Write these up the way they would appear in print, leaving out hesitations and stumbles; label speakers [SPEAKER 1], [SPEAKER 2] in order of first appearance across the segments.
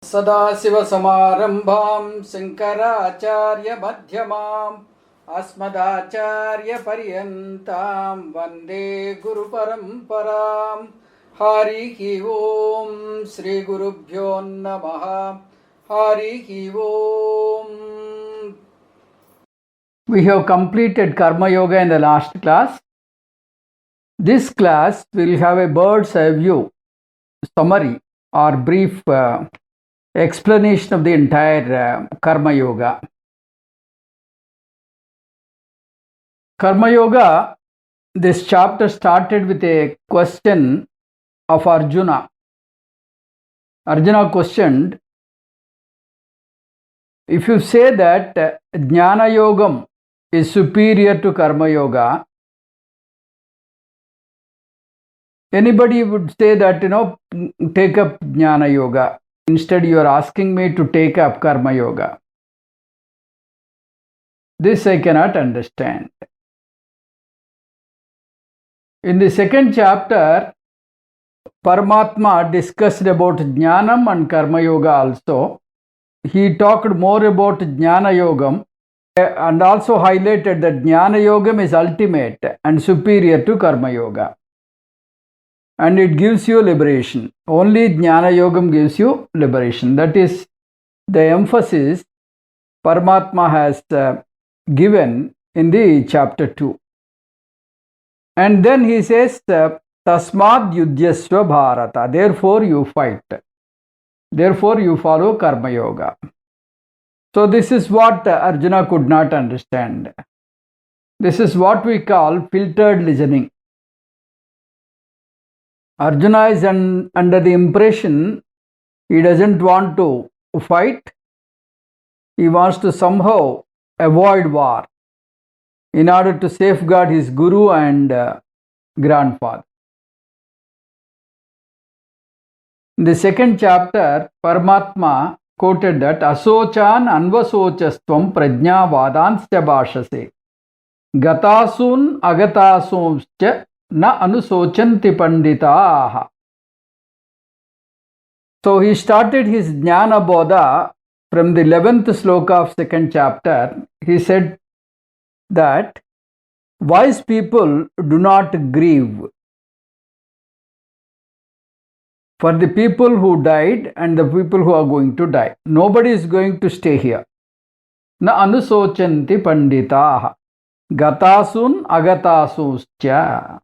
[SPEAKER 1] सदाशिवसमारम्भां शङ्कराचार्यमध्यमाम् अस्मदाचार्यपर्यन्तां वन्दे गुरुपरम्परां। हरिः ओं श्रीगुरुभ्यो नमः। हरिः ओं. We have completed Karma Yoga in the last class. This class will have a bird's eye view summary or brief explanation of the entire Karma Yoga. Karma Yoga, this chapter started with a question of Arjuna. Arjuna questioned, if you say that Jnana Yogam is superior to Karma Yoga, anybody would say that, take up Jnana Yoga. Instead, you are asking me to take up Karma Yoga. This I cannot understand. In the second chapter, Paramatma discussed about Jnanam and Karma Yoga also. He talked more about Jnana Yogam and also highlighted that Jnana Yogam is ultimate and superior to Karma Yoga. And it gives you liberation. Only Jnana Yogam gives you liberation. That is the emphasis Paramatma has given in the chapter 2. And then he says, Tasmad Yudhyasva Bharata. Therefore you fight. Therefore you follow Karma Yoga. So this is what Arjuna could not understand. This is what we call filtered listening. Arjuna is under the impression he doesn't want to fight. He wants to somehow avoid war in order to safeguard his guru and grandfather. In the second chapter, Paramatma quoted that Asochan anvasochastvam prajna vadansya bhashase gatasun agatasumscha na anusochanti panditaha. So he started his Jnana Bodha from the 11th sloka of second chapter. He said that wise people do not grieve for the people who died and the people who are going to die. Nobody is going to stay here. Na anusochanti panditaha gatasun agatasuscha.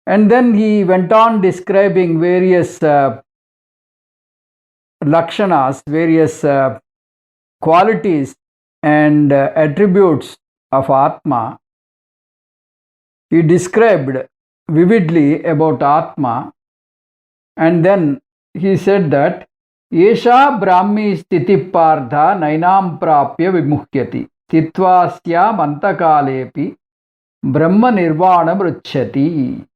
[SPEAKER 1] And then he went on describing various lakshanas, various qualities and attributes of Atma. He described vividly about Atma, and then he said that Yesha Brahmi Sthiti Partha Nainam Prapya Vimuhyati Titvasya Mantakalepi Brahma Nirvana Mruchati.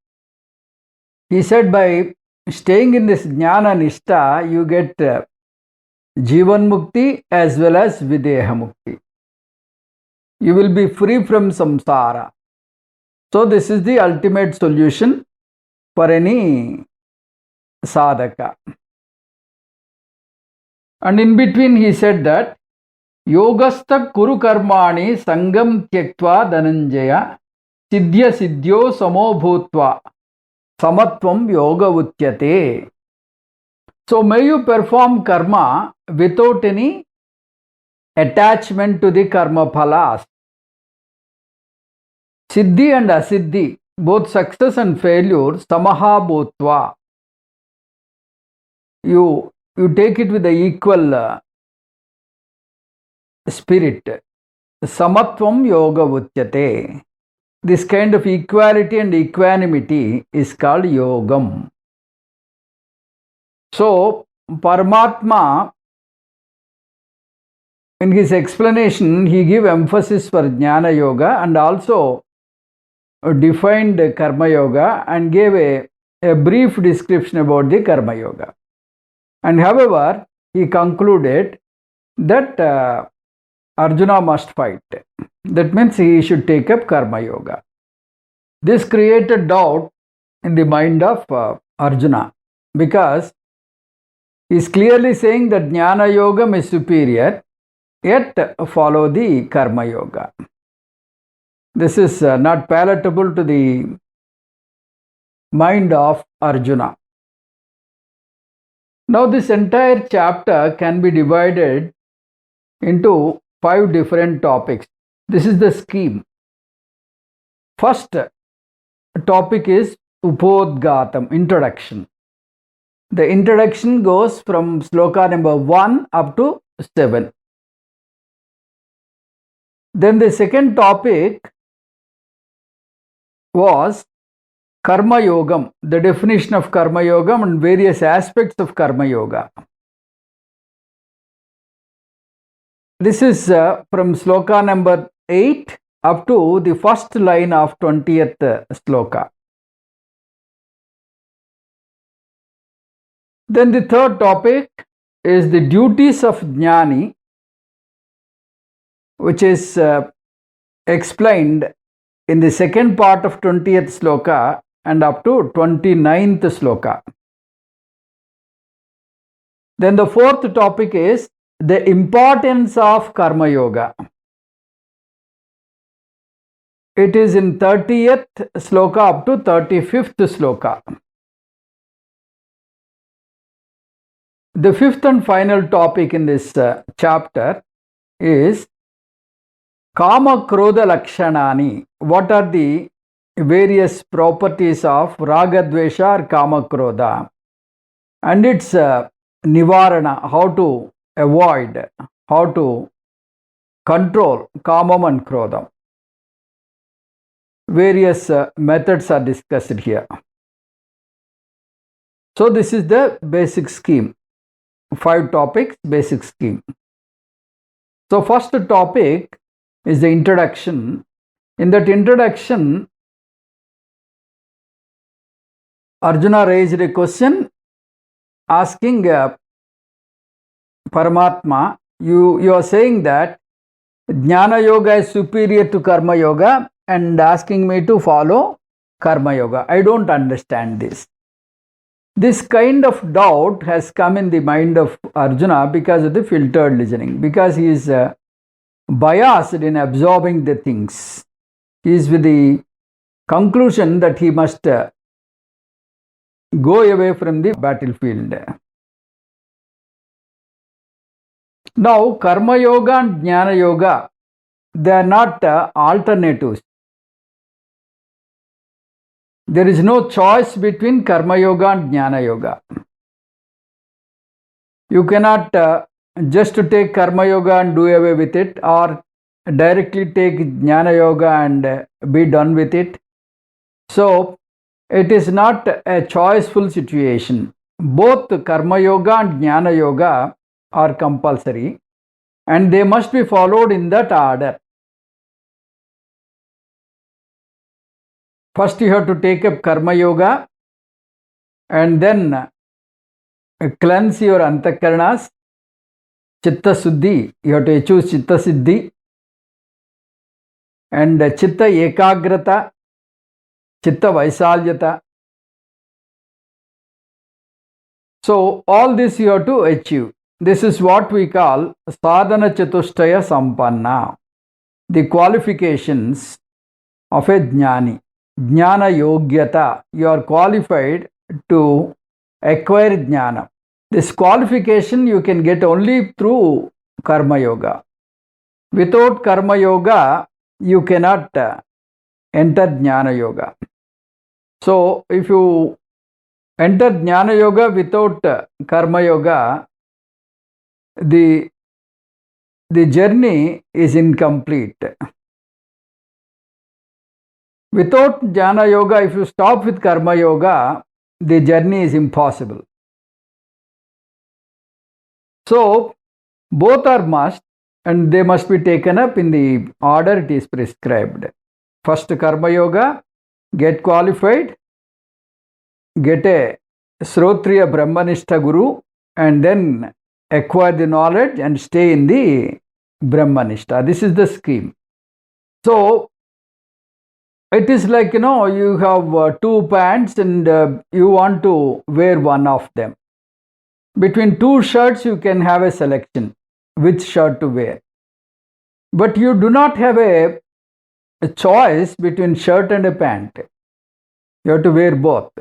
[SPEAKER 1] He said by staying in this Jnana Nishta, you get Jivan Mukti as well as Videha Mukti. You will be free from samsara. So this is the ultimate solution for any sadhaka. And in between he said that Yogastha Kuru Karmani Sangam Tyaktva Dhananjaya Siddhya Siddhyo Samo Bhutva Samatvam Yoga Utyate. So may you perform karma without any attachment to the karma phalas. Siddhi and asiddhi, both success and failure, samaha bhutva. You take it with the equal spirit. Samatvam yoga utyate. This kind of equality and equanimity is called yogam. So, Paramatma, in his explanation, he gave emphasis for Jnana Yoga and also defined Karma Yoga and gave a brief description about the Karma Yoga. And however, he concluded that Arjuna must fight. That means he should take up Karma Yoga. This created doubt in the mind of Arjuna, because He is clearly saying that Jnana Yogam is superior, yet follow the Karma Yoga. This is not palatable to the mind of Arjuna. Now this entire chapter can be divided into 5 different topics. This is the scheme. First topic is Upodgatam, introduction. The introduction goes from sloka number 1 up to 7. Then the second topic was Karma Yogam, the definition of Karma Yogam and various aspects of Karma Yoga. This is from sloka number 8 up to the first line of 20th sloka. Then the third topic is the duties of Nyani, which is explained in the second part of 20th sloka and up to 29th sloka. Then the fourth topic is the importance of Karma Yoga. It is in 30th sloka up to 35th sloka. The fifth and final topic in this chapter is Kama Krodha Lakshanani. What are the various properties of Ragadvesha or Kama Krodha? And its Nivarana, how to avoid, how to control Kamam and Krodham. Various methods are discussed here. So this is the basic scheme. 5 topics, basic scheme. So first topic is the introduction. In that introduction, Arjuna raised a question asking Paramatma, you are saying that Jnana Yoga is superior to Karma Yoga and asking me to follow Karma Yoga. I don't understand this. This kind of doubt has come in the mind of Arjuna because of the filtered listening, because he is biased in absorbing the things. He is with the conclusion that he must go away from the battlefield. Now, Karma Yoga and Jnana Yoga, they are not alternatives. There is no choice between Karma Yoga and Jnana Yoga. You cannot just take Karma Yoga and do away with it, or directly take Jnana Yoga and be done with it. So, it is not a choiceful situation. Both Karma Yoga and Jnana Yoga are compulsory and they must be followed in that order. First you have to take up Karma Yoga and then cleanse your antakaranas, Chitta Suddhi. You have to choose Chitta Siddhi and Chitta Ekagrata, Chitta Vaisalyata. So all this you have to achieve. This is what we call Sadhana Chatushtaya Sampanna, the qualifications of a Jnani. Jnana Yogyata, you are qualified to acquire Jnana. This qualification you can get only through Karma Yoga. Without Karma Yoga, you cannot enter Jnana Yoga. So, if you enter Jnana Yoga without Karma Yoga, the journey is incomplete. Without Jnana Yoga, if you stop with Karma Yoga, the journey is impossible. So, both are must and they must be taken up in the order it is prescribed. First Karma Yoga, get qualified, get a Srotriya Brahmanistha Guru, and then acquire the knowledge and stay in the Brahmanistha. This is the scheme. So, it is like, you have 2 pants and you want to wear one of them. Between two shirts, you can have a selection which shirt to wear. But you do not have a choice between shirt and a pant. You have to wear both.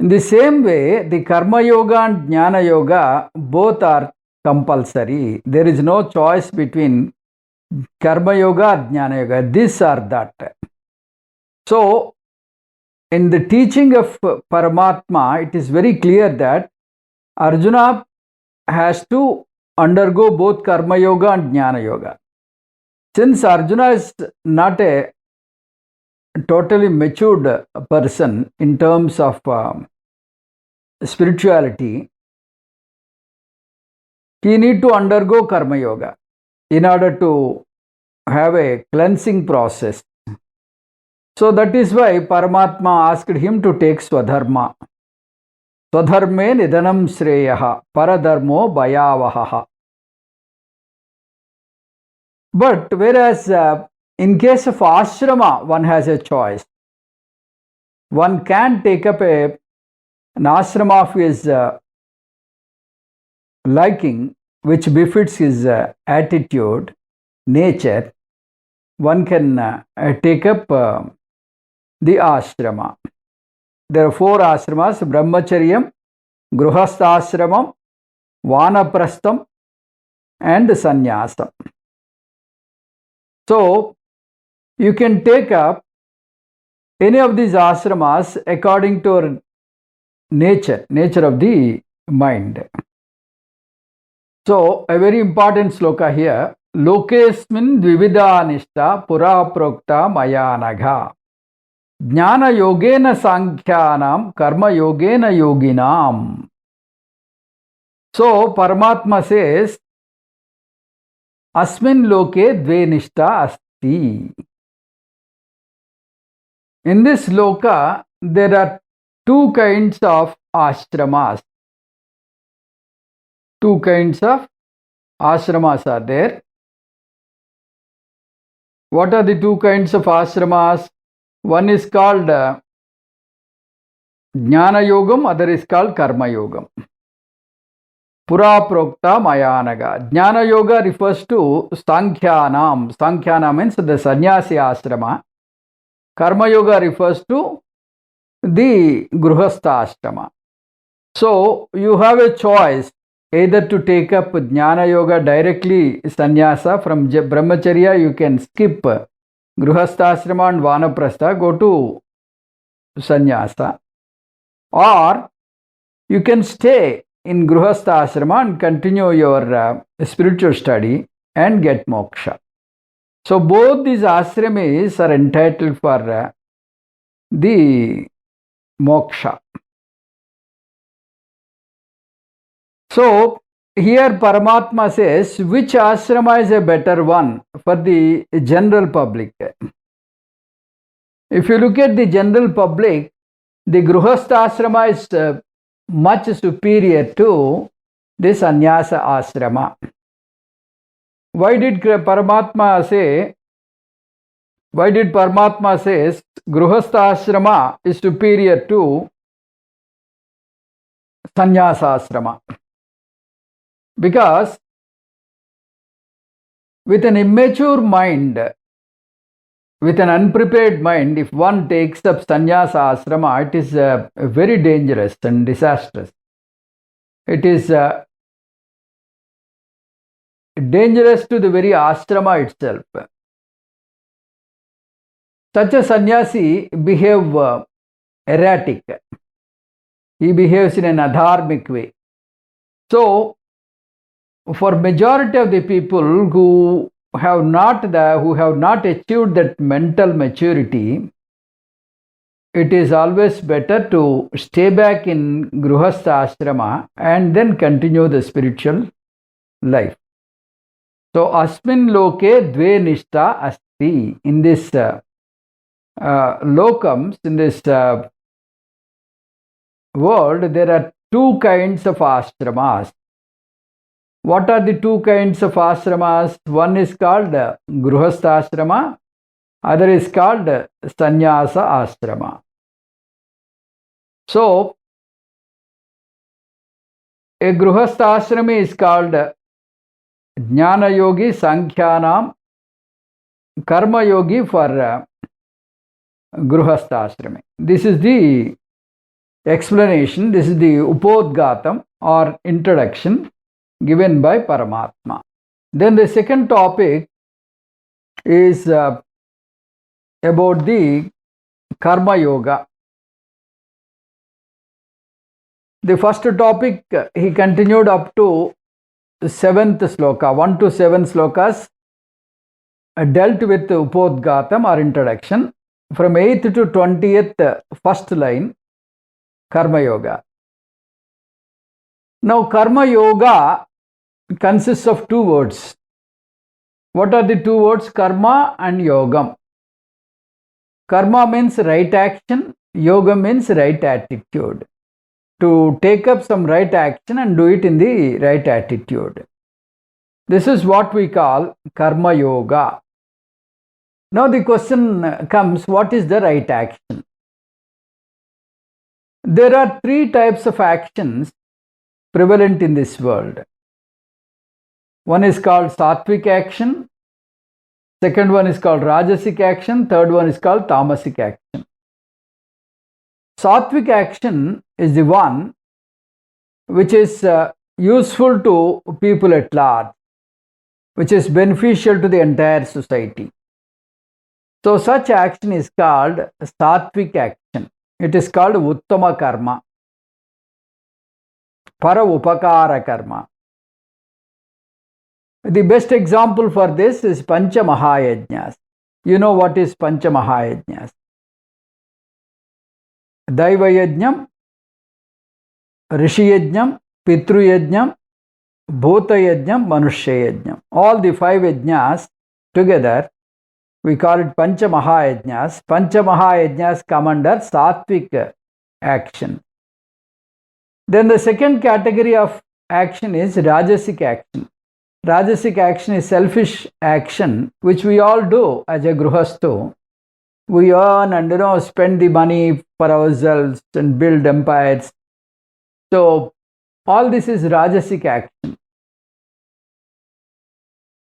[SPEAKER 1] In the same way, the Karma Yoga and Jnana Yoga both are compulsory. There is no choice between Karma Yoga and Jnana Yoga. This or that. So, in the teaching of Paramatma, it is very clear that Arjuna has to undergo both Karma Yoga and Jnana Yoga. Since Arjuna is not a totally matured person in terms of spirituality, he need to undergo Karma Yoga in order to have a cleansing process. So that is why Paramatma asked him to take Swadharma. Swadharme nidanam sreyaha paradharmo bhayavaha. But whereas in case of ashrama, one has a choice. One can take up an ashrama of his liking, which befits his attitude, nature. One can take up the ashrama. There are 4 ashramas: Brahmacharyam, Gruhasthashramam, Vanaprastham, and Sannyasam. So, you can take up any of these ashramas according to nature of the mind. So, a very important sloka here. Lokesmin dvividha nishta pura prokta mayanagha. Jnana yogena sankhyanam karma yogena yoginam. So, Paramatma says, Asmin loke dve nishta asti. In this loka, there are 2 kinds of ashramas. 2 kinds of ashramas are there. What are the 2 kinds of ashramas? One is called Jnana Yogam, other is called Karma Yogam. Pura Prokta Mayanaga. Jnana Yoga refers to Sankhyanam. Sankhyanam means the sannyasi ashrama. Karma Yoga refers to the Gruhastha ashrama. So, you have a choice either to take up Jnana Yoga directly, sannyasa. From Brahmacharya, you can skip Gruhastha and Vanaprastha, go to sannyasa. Or you can stay in Gruhastha and continue your spiritual study and get moksha. So both these ashramis are entitled for the moksha. So here Paramatma says, which ashrama is a better one for the general public? If you look at the general public, the Gruhastha ashrama is much superior to the sannyasa ashrama. Why did Paramatma say Gruhastha ashrama is superior to sannyasa ashrama? Because with an immature mind, with an unprepared mind, if one takes up sannyasa ashrama, it is very dangerous and disastrous. It is dangerous to the very ashrama itself. Such a sannyasi behaves erratic. He behaves in an adharmic way. So, for majority of the people who have not achieved that mental maturity, it is always better to stay back in Gruhastha ashrama and then continue the spiritual life. So, asmin loke dve nishta asti. In this lokams, in this world, there are 2 kinds of ashramas. What are the 2 kinds of ashramas? One is called Gruhastha ashrama, other is called Sannyasa ashrama. So, A Grihastha is called Jnana Yogi, Sankhyanam, Karma Yogi for Grihastha. This is the explanation, this is the Upodgatam or introduction given by Paramatma. Then the second topic is about the Karma Yoga. The first topic he continued up to the 7th sloka, 1 to 7 slokas dealt with Upodgatam or introduction. From 8th to 20th, first line, Karma Yoga. Now, Karma Yoga consists of two words. What are the two words? Karma and Yogam. Karma means right action, Yoga means right attitude. To take up some right action and do it in the right attitude. This is what we call Karma Yoga. Now the question comes, what is the right action? There are three types of actions prevalent in this world. One is called Sattvic action, second one is called Rajasic action, third one is called Tamasic action. Sattvic action is the one which is useful to people at large, which is beneficial to the entire society. So such action is called Sattvic action. It is called Uttama Karma, Para Upakara Karma. The best example for this is Pancha Mahayajnas. You know what is Pancha Mahayajnas? Daiva Yajnam, Rishi Yajnam, Pitru Yajnam, Bhuta Yajnam, Manushya Yajnam. All the 5 yajnas together, we call it Pancha Mahayajnas. Pancha Mahayajnas come under Sattvic action. Then the second category of action is Rajasic action. Rajasic action is selfish action, which we all do as a Grihastha. We earn and spend the money for ourselves and build empires. So all this is Rajasic action.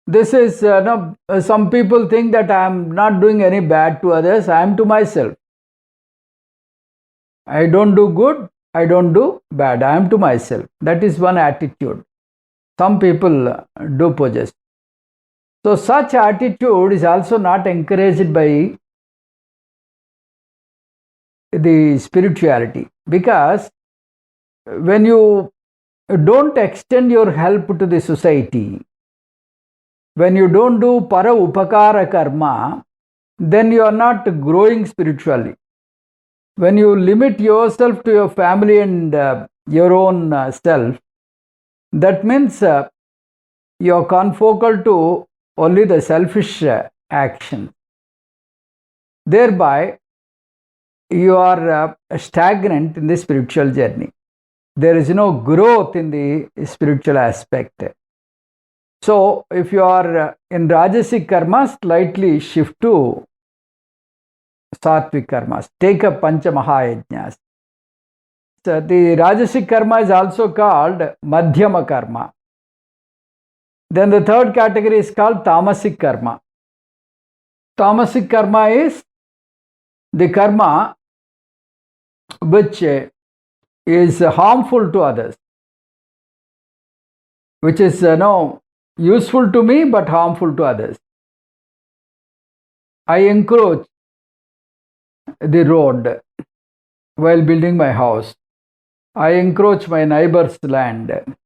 [SPEAKER 1] This is, some people think that I am not doing any bad to others, I am to myself. I don't do good, I don't do bad, I am to myself. That is one attitude. Some people do possess. So such attitude is also not encouraged by the spirituality, because when you don't extend your help to the society, when you don't do para upakara karma, then you are not growing spiritually. When you limit yourself to your family and your own self, that means you are confocal to only the selfish action. Thereby, you are stagnant in the spiritual journey. There is no growth in the spiritual aspect. So, if you are in Rajasic karma, slightly shift to Sattvic karmas. Take up Pancha Mahayajnas. So, the Rajasic karma is also called Madhyama karma. Then the third category is called Tamasic karma. Tamasic karma is the karma which is harmful to others, which is useful to me but harmful to others. I encroach the road while building my house. I encroach my neighbor's land.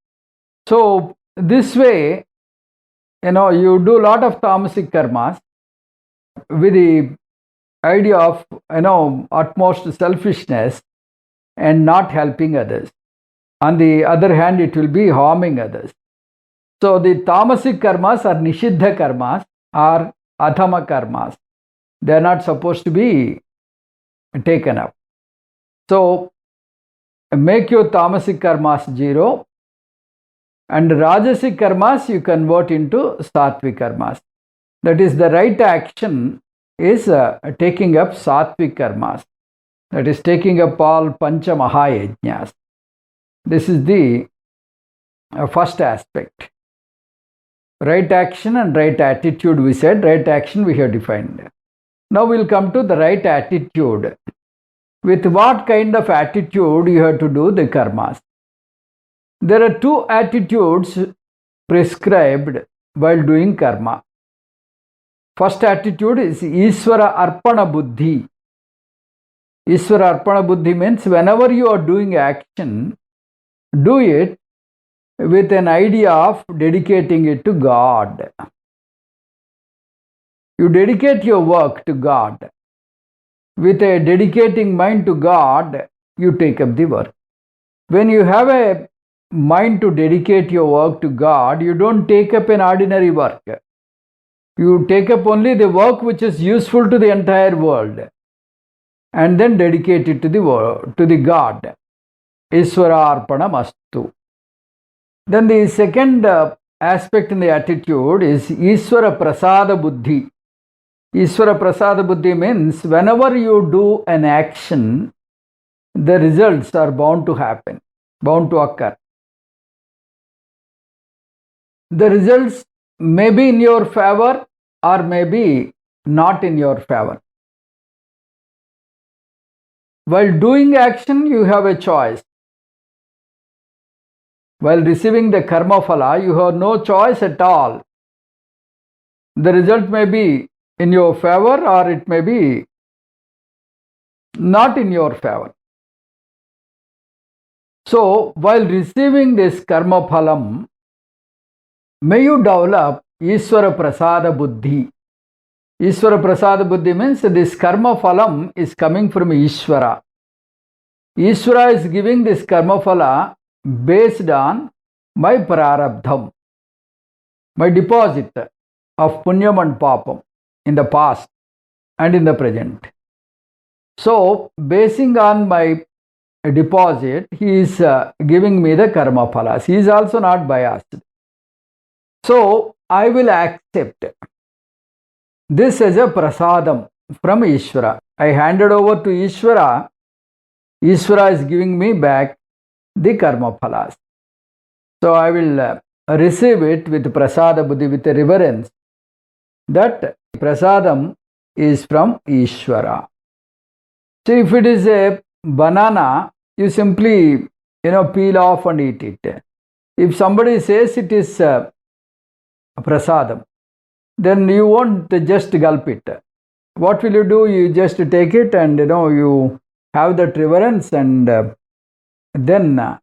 [SPEAKER 1] So this way, you do a lot of tamasic karmas with the idea of utmost selfishness and not helping others. On the other hand, it will be harming others. So the tamasic karmas are nishiddha karmas or adhama karmas. They are not supposed to be taken up. So make your tamasic karmas 0, and rajasic karmas you convert into sattvic karmas. That is, the right action is taking up sattvic karmas. That is taking up all pancha mahayajnas. This is the first aspect. Right action and right attitude we said. Right action we have defined. Now we'll come to the right attitude. With what kind of attitude you have to do the karmas? There are two attitudes prescribed while doing karma. First attitude is Ishvara Arpana Buddhi. Ishvara Arpana Buddhi means whenever you are doing action, do it with an idea of dedicating it to God. You dedicate your work to God. With a dedicating mind to God, you take up the work. When you have a mind to dedicate your work to God, you don't take up an ordinary work. You take up only the work which is useful to the entire world and then dedicate it to the world, to the God. Ishvara Arpana Mastu. Then the second aspect in the attitude is Ishvara Prasada Buddhi. Ishvara Prasada Buddhi means whenever you do an action, the results are bound to happen, bound to occur. The results may be in your favor or may be not in your favor. While doing action, you have a choice. While receiving the karma phala, you have no choice at all. The result may be in your favor or it may be not in your favor. So, while receiving this karma phalam, may you develop Ishvara Prasada Buddhi. Ishvara Prasada Buddhi means this karma phalam is coming from Ishvara. Ishvara is giving this karma phala based on my prarabdham, my deposit of punyam and papam in the past and in the present. So, basing on my deposit, he is giving me the karma phalas. He is also not biased. So, I will accept this as a prasadam from Ishvara. I handed over to Ishvara. Ishvara is giving me back the karma phalas. So, I will receive it with prasada buddhi, with a reverence that prasadam is from Ishvara. So, if it is a banana, you simply peel off and eat it. If somebody says it is prasadam, then you won't just gulp it. What will you do? You just take it and you have that reverence and then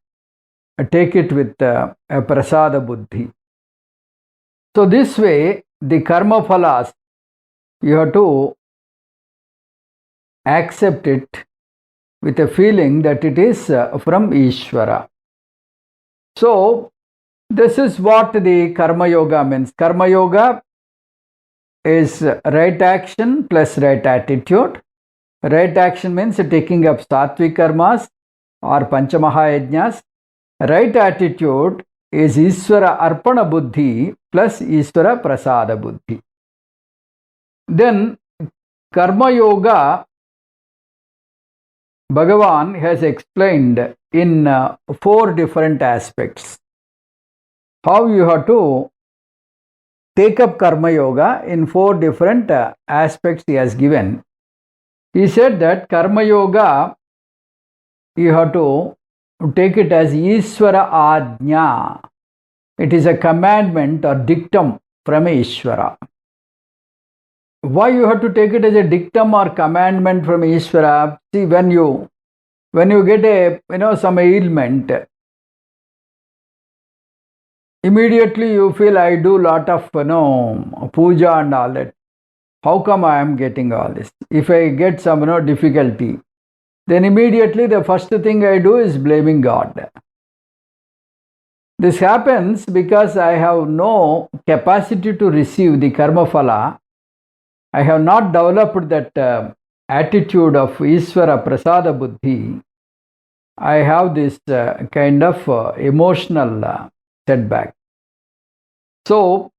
[SPEAKER 1] take it with a prasada buddhi. So this way, the karma phalas, you have to accept it with a feeling that it is from Ishvara. So, this is what the Karma Yoga means. Karma Yoga is right action plus right attitude. Right action means taking up sattvic karmas or panchamahayajnas. Right attitude is Ishvara Arpana Buddhi plus Ishvara Prasada Buddhi. Then Karma Yoga, Bhagavan has explained in 4 different aspects. How you have to take up Karma Yoga in 4 different aspects he has given. He said that Karma Yoga, you have to take it as Ishvara Ajna. It is a commandment or dictum from Ishvara. Why you have to take it as a dictum or commandment from Ishvara? See, when you get a some ailment, immediately you feel I do lot of puja and all that. How come I am getting all this? If I get some difficulty, then immediately the first thing I do is blaming God. This happens because I have no capacity to receive the karma phala. I have not developed that attitude of Ishvara Prasada Buddhi. I have this kind of emotional setback. So,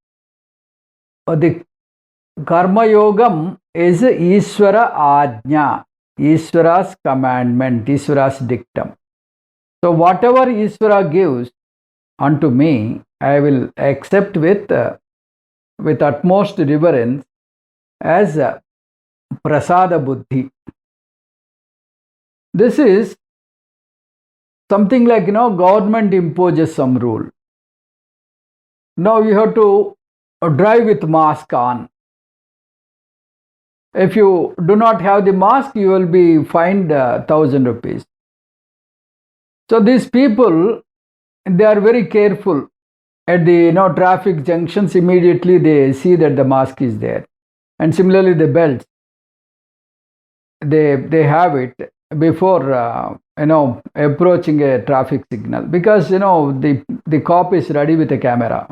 [SPEAKER 1] the Karma Yogam is Ishvara Ajna, Ishvara's commandment, Ishvara's dictum. So, whatever Ishvara gives, unto me, I will accept with utmost reverence as prasada buddhi. This is something like, government imposes some rule. Now you have to drive with mask on. If you do not have the mask, you will be fined 1,000 rupees. So these people, they are very careful. At the traffic junctions, immediately they see that the mask is there. And similarly, the belts, they have it before approaching a traffic signal, because the cop is ready with a camera.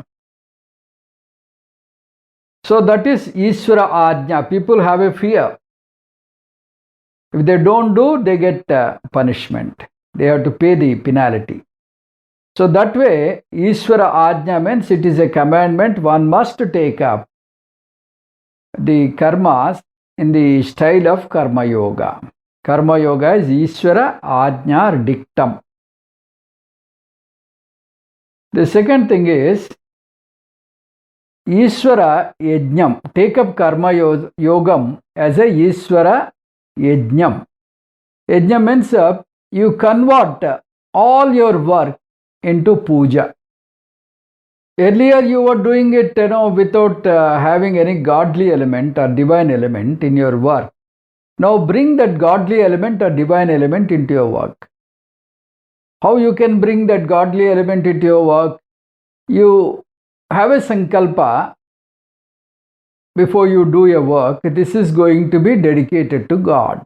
[SPEAKER 1] So that is Ishvara Ajna. People have a fear. If they don't do, they get punishment. They have to pay the penalty. So that way, Ishvara Ajna means it is a commandment. One must take up the karmas in the style of Karma Yoga. Karma Yoga is Ishvara Ajna or dictum. The second thing is Ishvara Yajnam. Take up Karma Yogam as a Ishvara Yajnam. Yajnam means you convert all your work into puja. Earlier you were doing it without having any godly element or divine element in your work. Now bring that godly element or divine element into your work. How you can bring that godly element into your work? You have a sankalpa before you do your work. This is going to be dedicated to God.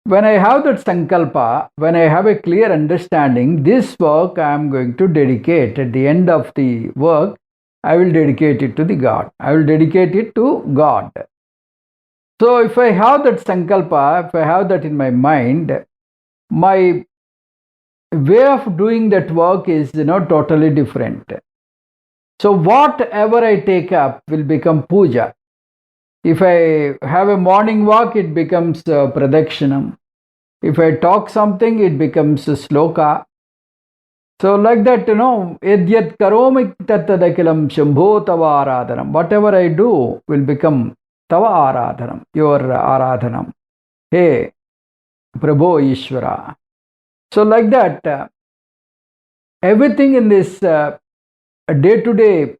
[SPEAKER 1] When I have that sankalpa, when I have a clear understanding, this work I am going to dedicate. At the end of the work, I will dedicate it to the God. I will dedicate it to God. So if I have that sankalpa, if I have that in my mind, my way of doing that work is totally different. So whatever I take up will become puja. If I have a morning walk, it becomes pradakshinam. If I talk something, it becomes sloka. So like that, yadyat karomi tattadakilam shambho tava aradhanam. Whatever I do will become tava aradhanam, your aradhanam. Hey, Prabhu Ishvara. So like that, everything in this day-to-day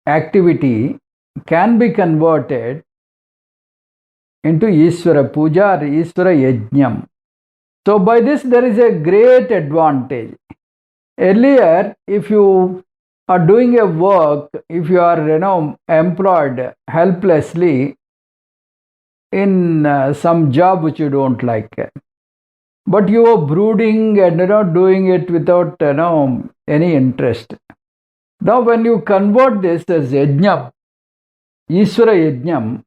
[SPEAKER 1] activity can be converted into Ishvara Puja or Ishvara Yajnam. So by this there is a great advantage. Earlier, if you are doing a work, if you are employed helplessly in some job which you don't like, but you are brooding and doing it without any interest. Now when you convert this as Yajnam, Ishvara Yajnam,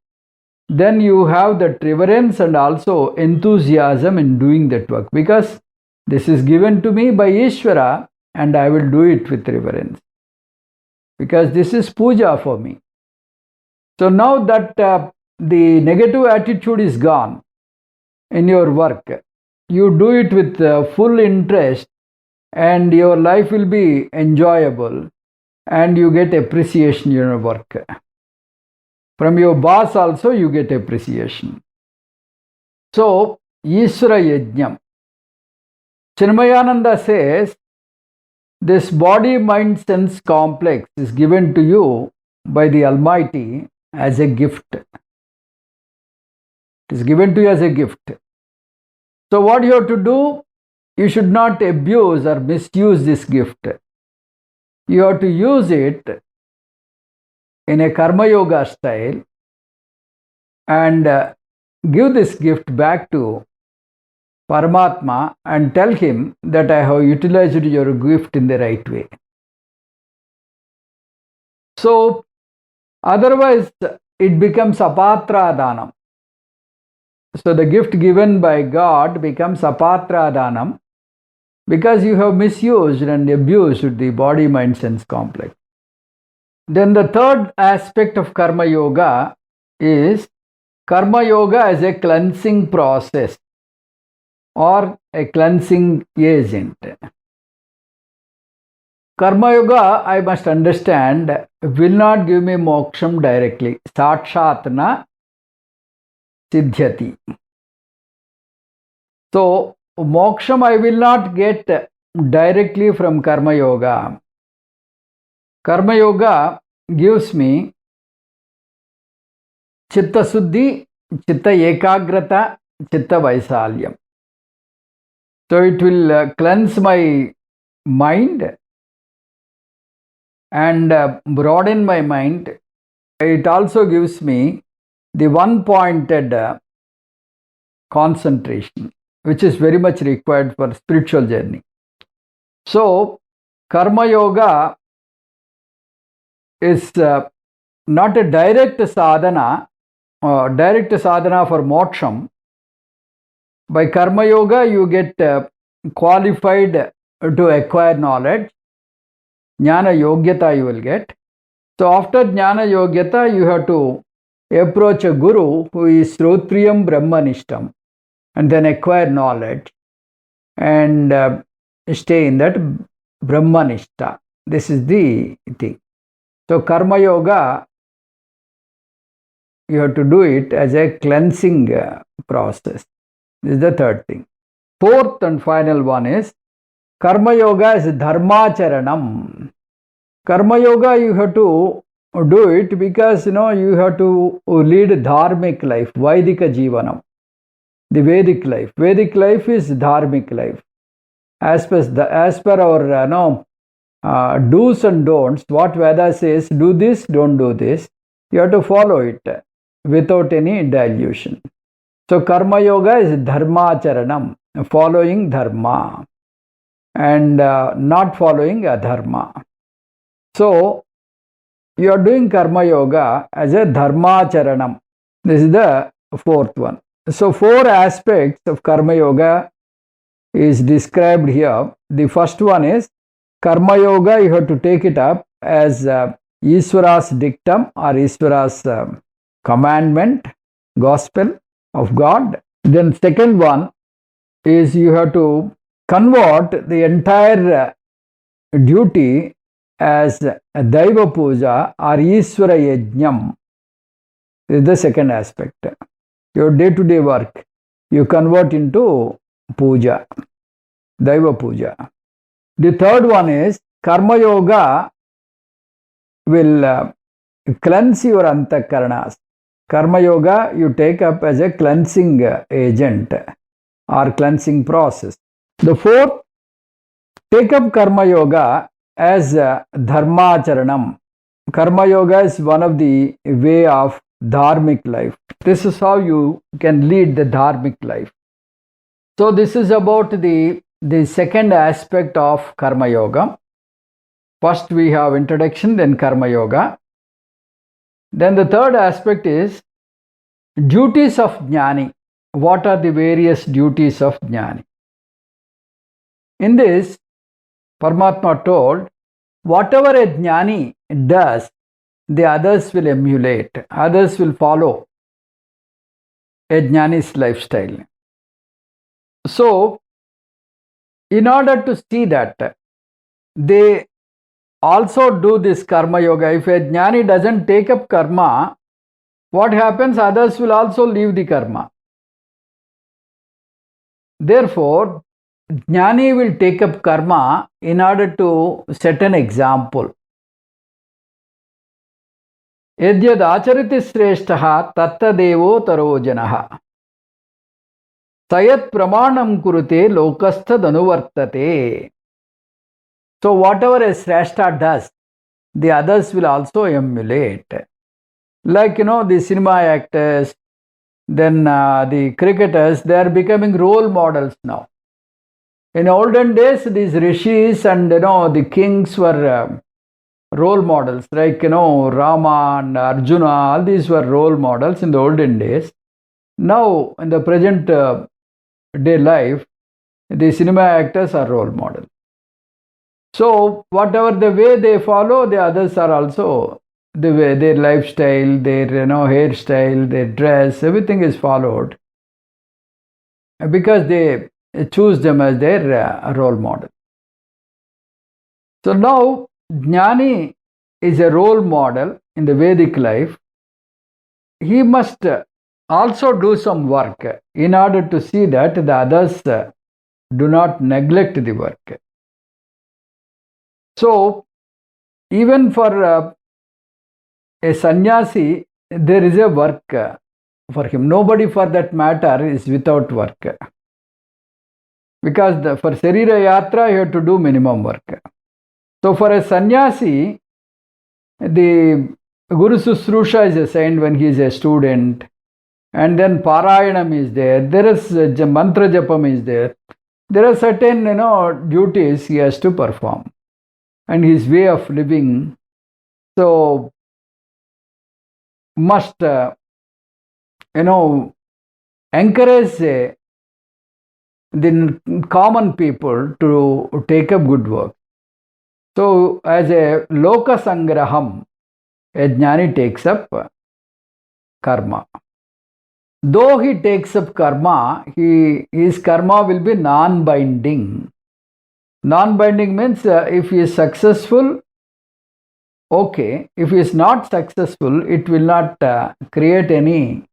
[SPEAKER 1] then you have that reverence and also enthusiasm in doing that work, because this is given to me by Ishvara and I will do it with reverence, because this is puja for me. So now that the negative attitude is gone in your work, you do it with full interest and your life will be enjoyable and you get appreciation in your work. From your boss also you get appreciation. So, Ishvara Yajnam. Chinmayananda says, this body, mind, sense complex is given to you by the Almighty as a gift. It is given to you as a gift. So what you have to do? You should not abuse or misuse this gift. You have to use it in a Karma Yoga style and give this gift back to Paramatma and tell him that I have utilized your gift in the right way. So otherwise it becomes apatra danam. So the gift given by God becomes apatra danam because you have misused and abused the body, mind, sense complex. Then the third aspect of Karma Yoga is Karma Yoga as a cleansing process or a cleansing agent. Karma Yoga, I must understand, will not give me moksham directly. Sakshatna siddhyati. So, moksham I will not get directly from Karma Yoga. Karma Yoga gives me Chitta Suddhi, Chitta Ekagrata, Chitta Vaisalyam. So it will cleanse my mind and broaden my mind. It also gives me the one-pointed concentration, which is very much required for spiritual journey. So, Karma Yoga is not a direct sadhana for moksham. By Karma Yoga, you get qualified to acquire knowledge. Jnana Yogyata you will get. So after Jnana Yogyata, you have to approach a guru who is Srotriyam Brahmanishtam and then acquire knowledge and stay in that Brahmanishta. This is the thing. So Karma Yoga, you have to do it as a cleansing process. This is the third thing. Fourth and final one is Karma Yoga is Dharmacharanam. Karma Yoga you have to do it because you have to lead dharmic life, Vaidika Jivanam. The Vedic life. Vedic life is dharmic life. As per our do's and don'ts, what Veda says, do this, don't do this, you have to follow it without any dilution. So Karma Yoga is Dharmacharanam, following Dharma and not following Adharma. So you are doing Karma Yoga as a Dharmacharanam. This is the fourth one. So 4 aspects of Karma Yoga is described here. The first one is Karma Yoga, you have to take it up as Ishvara's dictum or Ishvara's commandment, gospel of God. Then second one is you have to convert the entire duty as Daiva Puja or Ishvara Yajnam. This is the second aspect. Your day-to-day work, you convert into puja, Daiva Puja. The third one is Karma Yoga will cleanse your antakaranas. Karma Yoga you take up as a cleansing agent or cleansing process. The fourth, take up Karma Yoga as Dharmacharanam. Karma Yoga is one of the way of dharmic life. This is how you can lead the dharmic life. So this is about the second aspect of Karma Yoga. First we have introduction, then Karma Yoga. Then the third aspect is duties of Jnani. What are the various duties of Jnani? In this, Paramatma told, whatever a Jnani does, the others will emulate, others will follow a Jnani's lifestyle. So, in order to see that, they also do this Karma Yoga. If a Jnani doesn't take up karma, what happens? Others will also leave the karma. Therefore, Jnani will take up karma in order to set an example. Yadyad achariti sreshtaha tatta devo taro janaha. Sayat pramanam kurute lokastha danuvartate. So whatever a Shrestha does, the others will also emulate. Like, the cinema actors, then the cricketers, they are becoming role models now. In olden days, these rishis and, the kings were role models. Like, Rama and Arjuna, all these were role models in the olden days. Now, in the present day life, the cinema actors are role models. So, whatever the way they follow, the others are also the way, their lifestyle, their hairstyle, their dress, everything is followed because they choose them as their role model. So now Jnani is a role model in the Vedic life. He must also do some work in order to see that the others do not neglect the work. So even for a sannyasi, there is a work for him. Nobody for that matter is without work. Because for Sharira Yatra, you have to do minimum work. So for a sannyasi, the Guru Susrusha is assigned when he is a student. And then Parayanam is there. There is Mantra Japam is there. There are certain, duties he has to perform. And his way of living. So must, encourage the common people to take up good work. So as a Loka Sangraham, a Jnani takes up karma. Though he takes up karma, his karma will be non-binding. Non-binding means if he is successful, okay. If he is not successful, it will not create any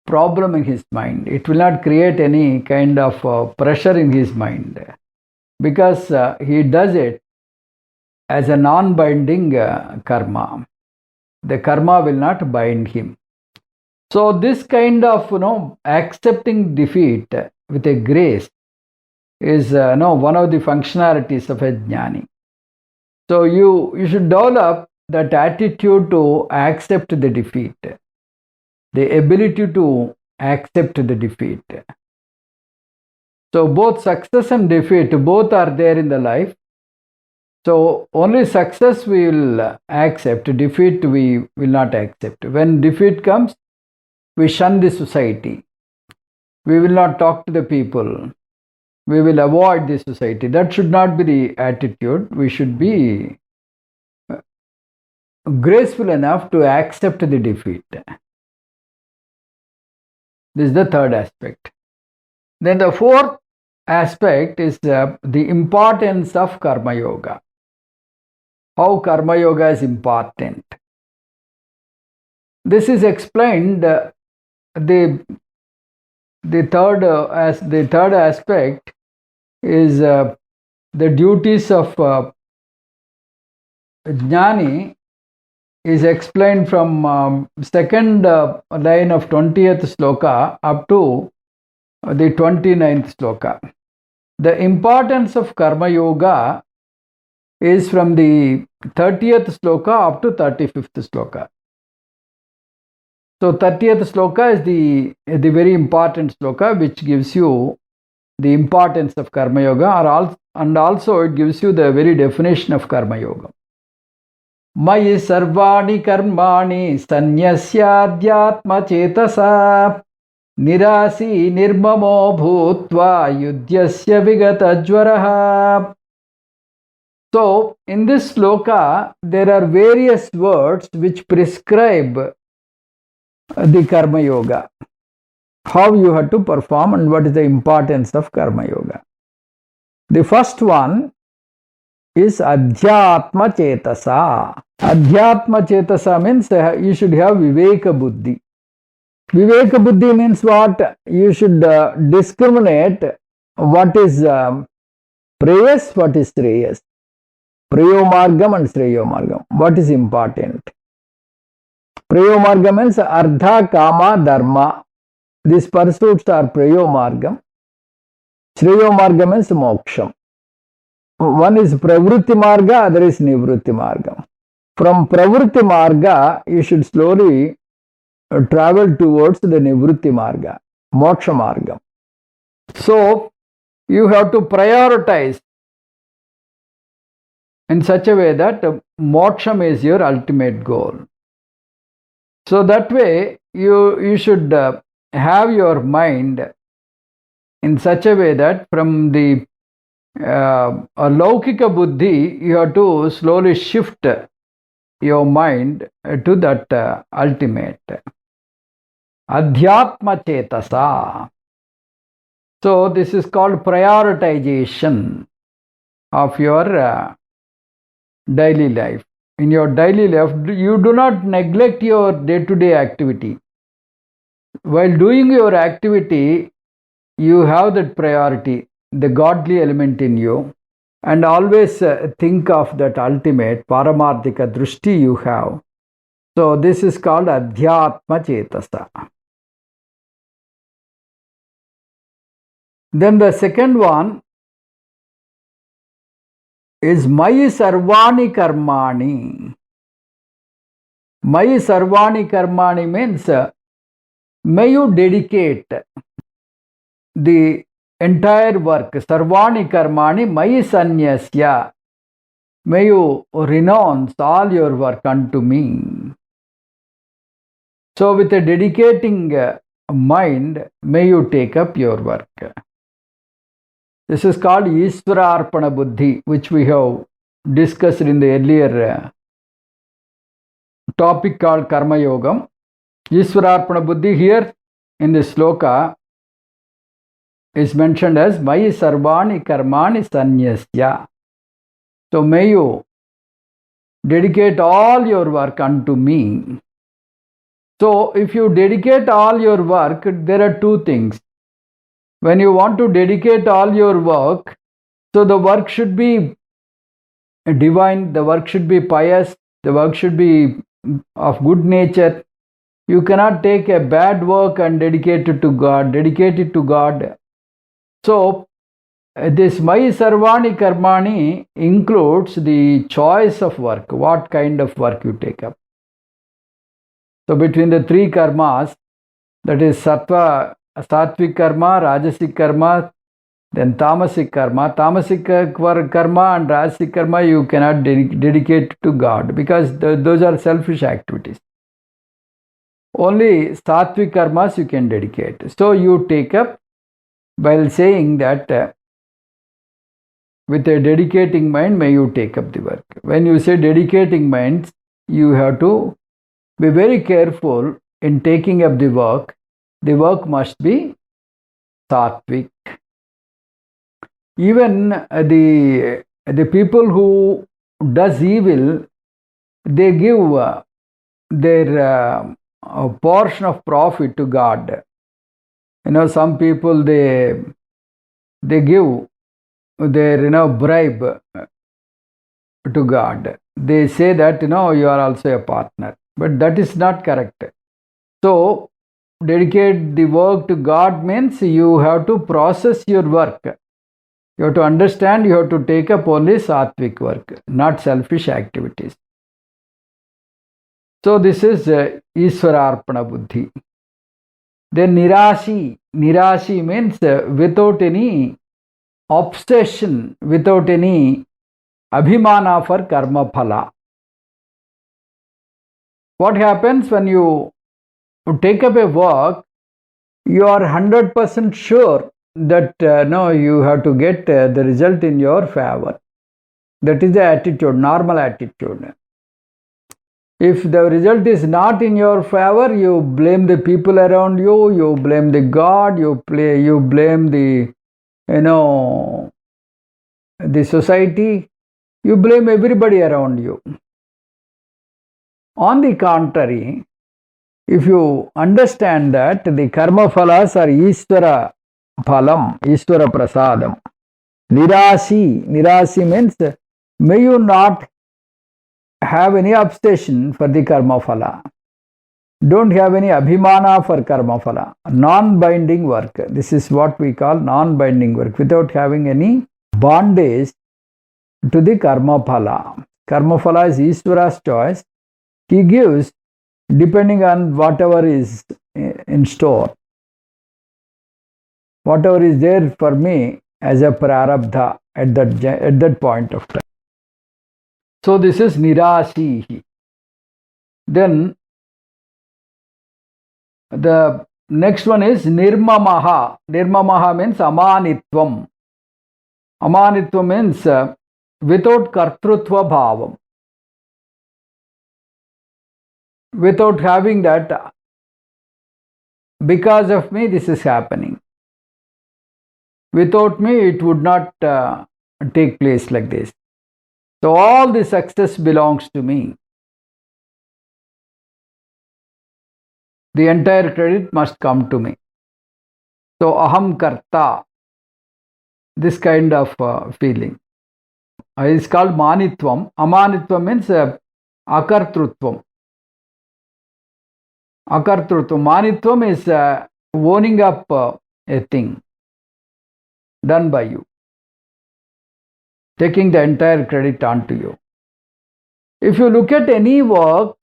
[SPEAKER 1] problem in his mind. It will not create any kind of pressure in his mind, because he does it as a non-binding karma. The karma will not bind him. So this kind of accepting defeat with a grace is one of the functionalities of a jnani. So you should develop that attitude to accept the defeat, the ability to accept the defeat. So both success and defeat, both are there in the life. So only success we will accept, defeat we will not accept. When defeat comes, we shun the society. We will not talk to the people. We will avoid the society. That should not be the attitude. We should be graceful enough to accept the defeat. This is the third aspect. Then the fourth aspect is the importance of Karma Yoga. How Karma Yoga is important. This is explained. The third aspect is the duties of Jnani is explained from second line of 20th sloka up to the 29th sloka. The importance of Karma Yoga is from the 30th sloka up to 35th sloka. So 30th sloka is the very important sloka, which gives you the importance of Karma Yoga, and also it gives you the very definition of Karma Yoga. Mayi sarvani karmani sanyasyadhyatma chetasa nirasi nirmamo bhutva yudhyasya vigata jvaraha. So in this sloka, there are various words which prescribe the Karma Yoga, how you have to perform and what is the importance of Karma Yoga. The first one is Adhyatma Chetasa. Adhyatma Chetasa means you should have Viveka Buddhi. Viveka Buddhi means what? You should discriminate what is preyas, what is shreyas. Preyomargam and Shreyomargam. What is important? Preyomargam means Ardha Kama Dharma. These pursuits are Preyomargam. Shreyomargam means Moksham. One is Pravritti Marga, other is Nivritti Marga. From Pravritti Marga, you should slowly travel towards the Nivritti Marga, Moksha Marga. So, you have to prioritize in such a way that Moksham is your ultimate goal. So that way, you should have your mind in such a way that from the Laukika Buddhi, you have to slowly shift your mind to that ultimate. Adhyatma Chetasa. So this is called prioritization of your daily life. In your daily life, you do not neglect your day-to-day activity. While doing your activity, you have that priority, the godly element in you, and always think of that ultimate paramarthika drushti you have. So this is called adhyatma chetasa. Then the second one is Mayi Sarvani Karmani. Mayi Sarvani Karmani means may you dedicate the entire work. Sarvani Karmani Mayi Sanyasya. May you renounce all your work unto me. So with a dedicating mind, may you take up your work. This is called Ishwararpana Buddhi, which we have discussed in the earlier topic called Karma Yogam. Ishwararpana Buddhi here in the sloka is mentioned as Mayi Sarvani Karmani Sanyasya. So may you dedicate all your work unto me. So if you dedicate all your work, there are two things. When you want to dedicate all your work, so the work should be divine, the work should be pious, the work should be of good nature. You cannot take a bad work and dedicate it to God. So this Mayi Sarvani Karmani includes the choice of work, what kind of work you take up. So between the three karmas, that is Sattvic karma, Rajasic karma, then Tamasic karma. Tamasic karma and Rajasic karma you cannot dedicate to God because those are selfish activities. Only Sattvic karmas you can dedicate. So you take up while saying that with a dedicating mind, may you take up the work. When you say dedicating mind, you have to be very careful in taking up the work. The work must be sattvic. Even the people who does evil, they give their portion of profit to God. Some people they give their bribe to God. They say that you are also a partner, but that is not correct. So dedicate the work to God means you have to process your work. You have to understand, you have to take up only sattvic work, not selfish activities. So this is Ishwararpana Buddhi. Then Nirashi. Nirashi means without any obsession, without any abhimana for karma phala. What happens when you take up a work, you are 100% sure that you have to get the result in your favor. That is the attitude, normal attitude. If the result is not in your favor, you blame the people around you, you blame the God, you blame the the society, you blame everybody around you. On the contrary, if you understand that the karma phalas are Ishvara phalam, Ishvara prasadam. Nirasi means may you not have any obsession for the karma phala. Don't have any abhimana for karma phala. Non-binding work. This is what we call non-binding work, without having any bondage to the karma phala. Karma phala is Ishvara's choice. He gives depending on whatever is in store. Whatever is there for me as a prarabdha at that point of time. So this is Nirasihi. Then the next one is Nirmamaha. Nirmamaha means Amanitvam. Amanitvam means without kartrutva bhavam. Without having that, because of me this is happening. Without me it would not take place like this. So all the success belongs to me. The entire credit must come to me. So aham karta, this kind of feeling. It's called manitvam. Amanitvam means akartrutvam. Akartrutvam. Manitvam is owning up a thing done by you, taking the entire credit onto you. If you look at any work,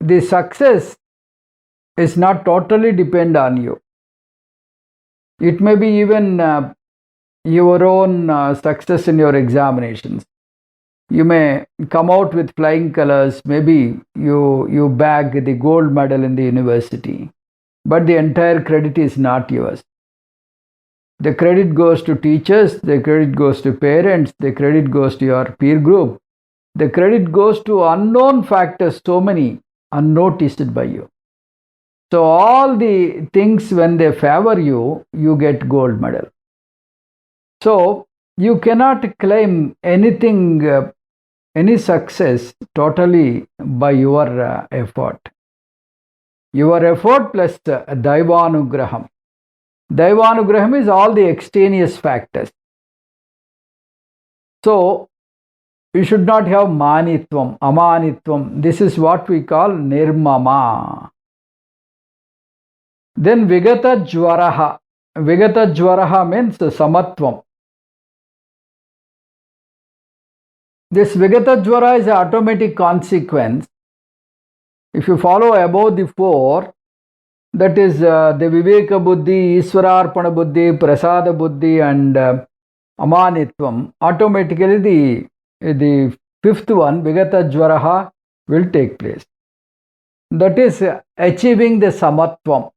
[SPEAKER 1] the success is not totally depend on you. It may be even your own success in your examinations. You may come out with flying colors. Maybe you bag the gold medal in the university, but the entire credit is not yours. The credit goes to teachers, the credit goes to parents, the credit goes to your peer group, the credit goes to unknown factors, so many unnoticed by you. So all the things, when they favor you, you get gold medal. So you cannot claim anything, any success totally by your effort. Your effort plus Daivanugraham. Daivanugraham is all the extraneous factors. So you should not have manitvam, amanitvam. This is what we call nirmama. Then vigata jvaraha. Vigata jvaraha means samatvam. This vigata jvara is an automatic consequence. If you follow above the four, that is the viveka buddhi, iswararpana buddhi, prasada buddhi and amanitvam, automatically the fifth one, vigata jvaraha, will take place. That is achieving the samatvam.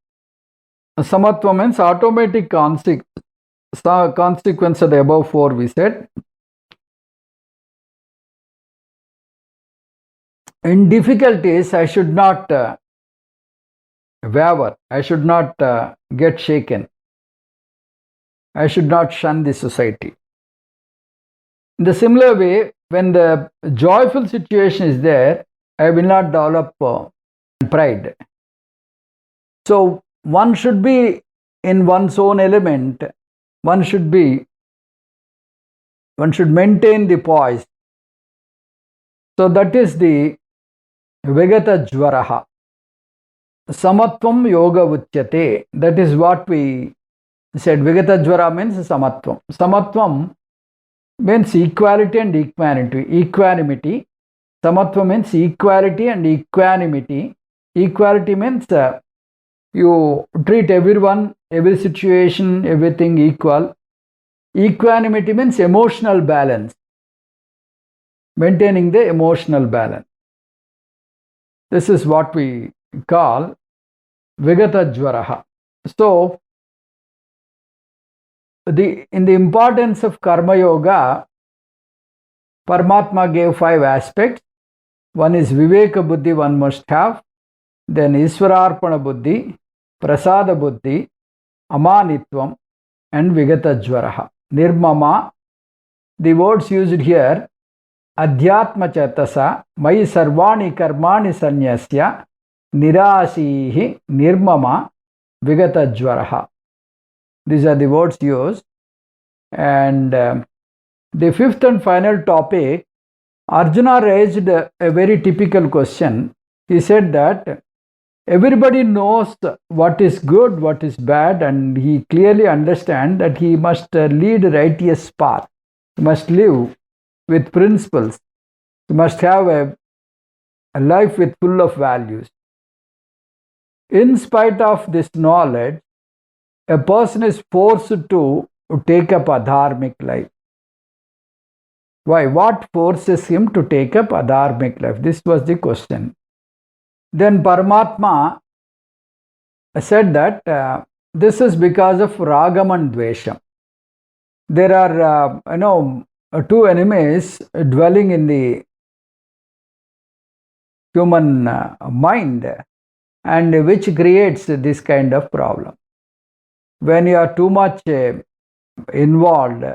[SPEAKER 1] Samatvam means automatic consequence of the above four we said. In difficulties, I should not waver. I should not get shaken. I should not shun the society. In the similar way, when the joyful situation is there, I will not develop pride. So one should be in one's own element. One should maintain the poise. So that is the Vigata Jvaraha. Samatvam Yoga Uchyate. That is what we said. Vigata Jvara means Samatvam. Samatvam means equality and equanimity. Samatvam means equality and equanimity. Equality means you treat everyone, every situation, everything equal. Equanimity means emotional balance. Maintaining the emotional balance. This is what we call Vigata Jvaraha. So, in the importance of Karma Yoga, Paramatma gave 5 aspects. One is Viveka Buddhi, one must have. Then Iswararpana Buddhi, Prasada Buddhi, Amanitvam, and Vigata Jvaraha. Nirmama, the words used here, Adhyatma Chetasa, Mai Sarvani Karmani Sanyasya, Nirasihi, Nirmama, Vigata Jvaraha. These are the words used. And the fifth and final topic, Arjuna raised a very typical question. He said that everybody knows what is good, what is bad, and he clearly understands that he must lead a righteous path. He must live with principles. He must have a life with full of values. In spite of this knowledge, a person is forced to take up a dharmic life. Why? What forces him to take up a dharmic life? This was the question. Then Paramatma said that this is because of ragam and dvesham. There are, two enemies dwelling in the human mind, and which creates this kind of problem. When you are too much involved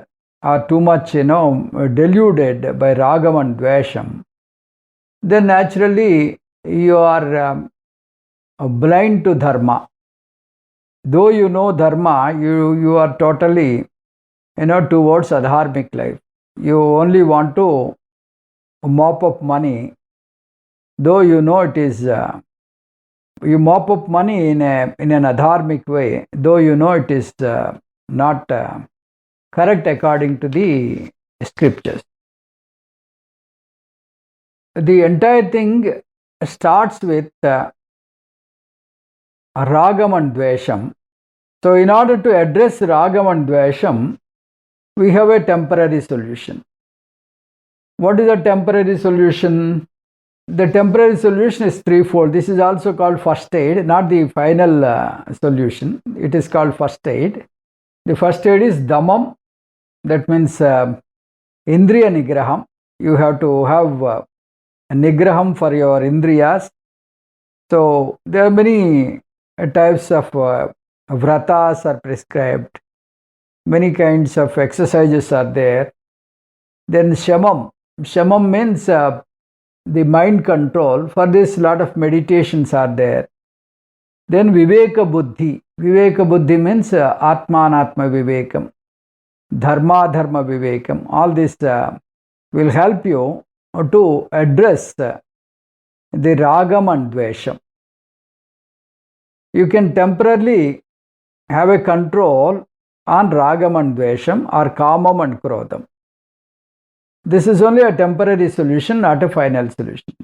[SPEAKER 1] are too much, deluded by ragam and dvesham, then naturally you are blind to dharma. Though you know dharma, you are totally, towards adharmic life. You only want to mop up money, though you know it is. You mop up money in an adharmic way, though you know it is not correct according to the scriptures. The entire thing starts with ragam and dvesham. So in order to address ragam and dvesham, we have a temporary solution. What is a temporary solution? The temporary solution is threefold. This is also called first aid, not the final solution. It is called first aid. The first aid is dhammam. That means indriya nigraham. You have to have a nigraham for your indriyas. So there are many types of vratas are prescribed. Many kinds of exercises are there. Then shamam. Shamam means the mind control. For this, lot of meditations are there. Then viveka buddhi. Viveka buddhi means atmanatma vivekam, dharma dharma vivekam. All this will help you to address the ragam and dvesham. You can temporarily have a control on ragam and dvesham or kamam and krodham. This is only a temporary solution, not a final solution.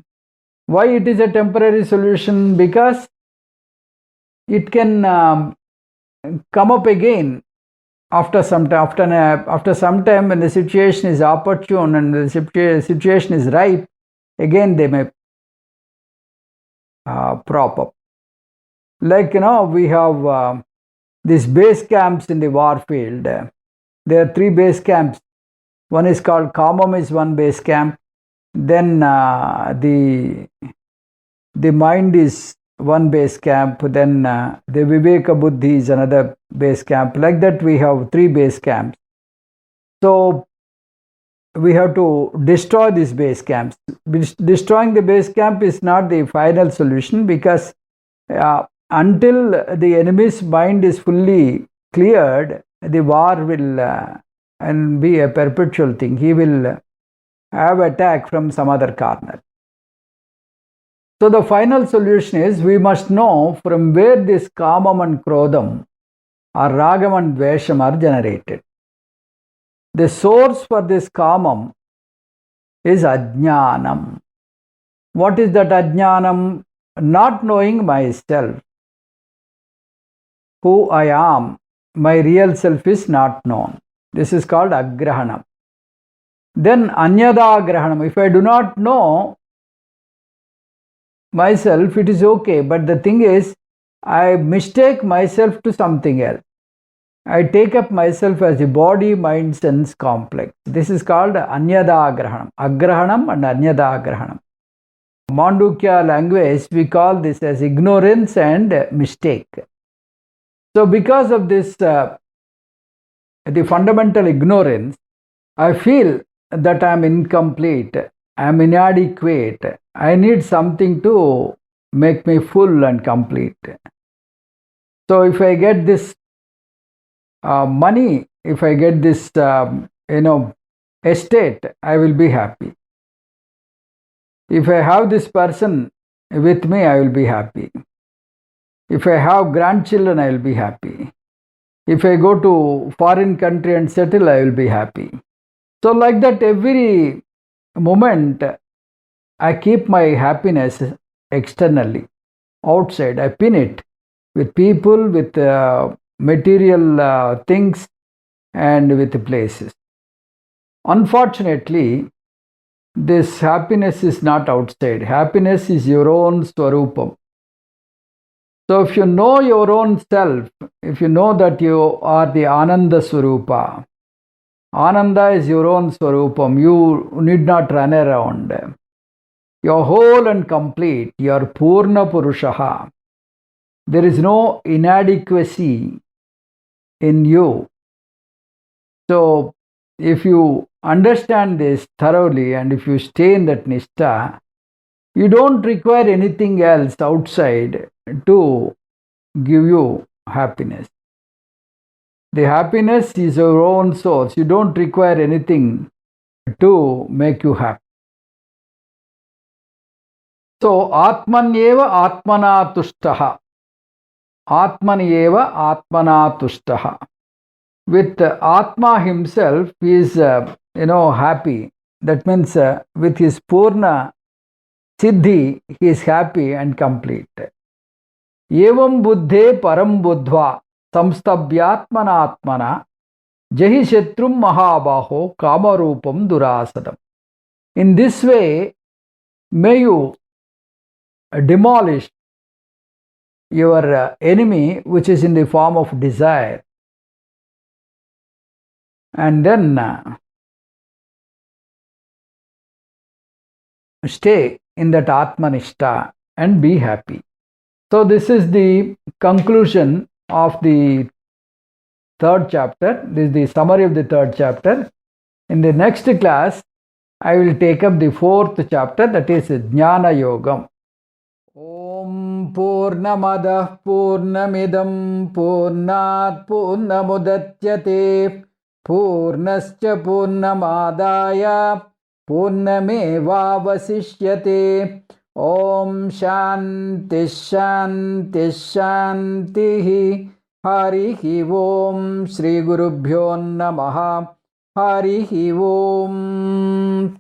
[SPEAKER 1] Why it is a temporary solution? Because it can come up again after some time. After some time, when the situation is opportune and the situation is ripe, again they may prop up. Like, we have these base camps in the war field. There are 3 base camps. One is called kamam, is one base camp. Then the mind is one base camp. Then the viveka buddhi is another base camp. Like that, we have 3 base camps. So we have to destroy these base camps. Destroying the base camp is not the final solution, because until the enemy's mind is fully cleared, the war will and be a perpetual thing. He will have attack from some other corner. So the final solution is, we must know from where this kamam and krodham or ragam and dvesham are generated. The source for this kamam is ajnanam. What is that ajnanam? Not knowing myself. Who I am, my real self is not known. This is called agrahanam. Then anyada agrahanam. If I do not know myself, it is okay. But the thing is, I mistake myself to something else. I take up myself as a body, mind, sense complex. This is called anyada agrahanam. Agrahanam and anyada agrahanam. Mandukya language, we call this as ignorance and mistake. So because of this, the fundamental ignorance, I feel that I am incomplete, I am inadequate, I need something to make me full and complete. So if I get this money, if I get this, estate, I will be happy. If I have this person with me, I will be happy. If I have grandchildren, I will be happy. If I go to foreign country and settle, I will be happy. So like that, every moment, I keep my happiness externally, outside. I pin it with people, with material things, and with places. Unfortunately, this happiness is not outside. Happiness is your own swarupam. So if you know your own self, if you know that you are the Ananda Swarupa, Ananda is your own Swarupam, you need not run around. You're whole and complete, you're Purna Purushaha. There is no inadequacy in you. So if you understand this thoroughly and if you stay in that nishta, you don't require anything else outside to give you happiness. The happiness is your own source. You don't require anything to make you happy. So, Atmanyeva Atmana Tushtaha. Atmanyeva Atmana Tushtaha. With Atma himself, he is, happy. That means with his Purna Siddhi, he is happy and complete. Evam buddhe param buddhva samstabhyatmanatmana jahi shatrum mahabaho kamarupam durasadam. In this way, may you demolish your enemy, which is in the form of desire, and then stay in that Atmanishta and be happy. So this is the conclusion of the third chapter. This is the summary of the third chapter. In the next class, I will take up the fourth chapter, that is Jnana Yogam. Om Purnamadah Purnamidam Purnat Purnamudatyate Purnascha Purnamadaya Purnamevavasishyate. Om Shanti Shanti Shanti. Harihi Om. Shri Gurubhyo Namaha. Harihi Om.